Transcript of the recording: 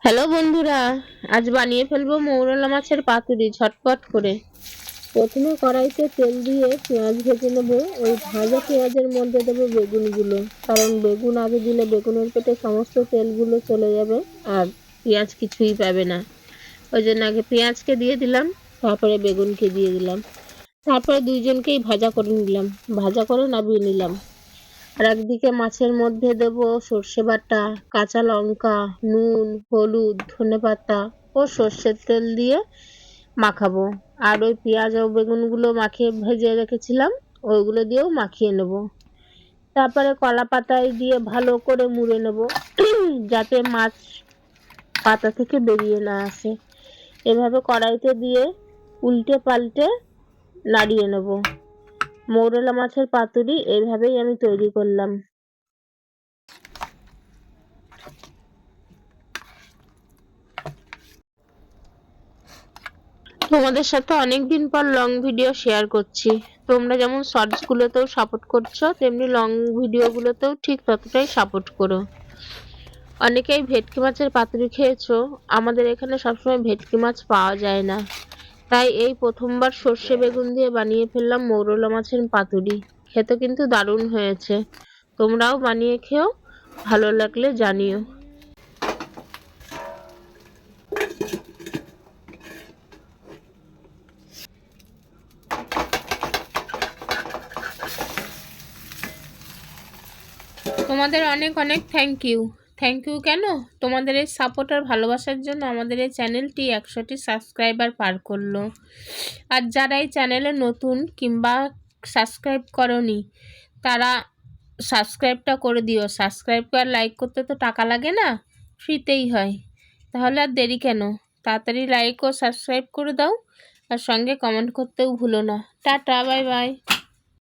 Hello বন্ধুরা, আজ বানিয়ে ফেলবো মৌরলা মাছের পাতুরি ঝটপট করে। প্রথমে কড়াইতে তেল দিয়ে পেঁয়াজ ভেজে নেব। ওই ভাজা পেঁয়াজের মধ্যে দেবো বেগুনগুলো, কারণ বেগুন আগে দিলে বেগুনের পেটে সমস্ত তেলগুলো চলে যাবে আর পেঁয়াজ কিছুই পাবে না। ওই জন্য আগে পেঁয়াজকে দিয়ে দিলাম, তারপরে বেগুনকে দিয়ে দিলাম, তারপরে দুইজনকেই ভাজা করে নিলাম, ভাজা করে নামিয়ে নিলাম। আর একদিকে মাছের মধ্যে দেব সর্ষে বাটা, কাঁচা লঙ্কা, নুন, হলুদ, ধনেপাতা ও সর্ষের তেল দিয়ে মাখাবো। আর ওই পেঁয়াজ ও বেগুনগুলো মাখিয়ে ভেজে রেখেছিলাম, ওইগুলো দিয়েও মাখিয়ে নেব। তারপরে কলা পাতায় দিয়ে ভালো করে মুড়ে নেব যাতে মাছ পাতা থেকে বেরিয়ে না আসে। এভাবে কড়াইতে দিয়ে উল্টে পাল্টে নাড়িয়ে নেব। মৌরলা মাছের পাতুরি এইভাবেই আমি তৈরি করলাম। তোমাদের সাথে অনেকদিন পর লং ভিডিও শেয়ার করছি। তোমরা যেমন শর্টস গুলোতেও সাপোর্ট করছো, তেমনি লং ভিডিও গুলোতেও ঠিক ততটাই সাপোর্ট করো। অনেকেই ভেটকি মাছের পাতুরি খেয়েছো, আমাদের এখানে সবসময় ভেটকি মাছ পাওয়া যায় না, তাই এই প্রথমবার সর্ষে বেগুন দিয়ে বানিয়ে ফেললাম মৌরলা মাছের পাতুরি। খেতে কিন্তু দারুণ হয়েছে। তোমরাও বানিয়ে খেও, ভালো লাগলে জানিও। তোমাদের অনেক অনেক থ্যাংক ইউ। থ্যাংক ইউ কেন, তোমাদের এই সাপোর্ট আর ভালোবাসার জন্য আমাদের এই চ্যানেলটি 100টি সাবস্ক্রাইবার পার করলো। আর যারা এই চ্যানেলে নতুন কিংবা সাবস্ক্রাইব করনি, তারা সাবস্ক্রাইবটা করে দিও। সাবস্ক্রাইব আর লাইক করতে তো টাকা লাগে না, ফ্রিতেই হয়। তাহলে আর দেরি কেন, তাড়াতাড়ি লাইক ও সাবস্ক্রাইব করে দাও, আর সঙ্গে কমেন্ট করতেও ভুলো না। Tata, bye bye.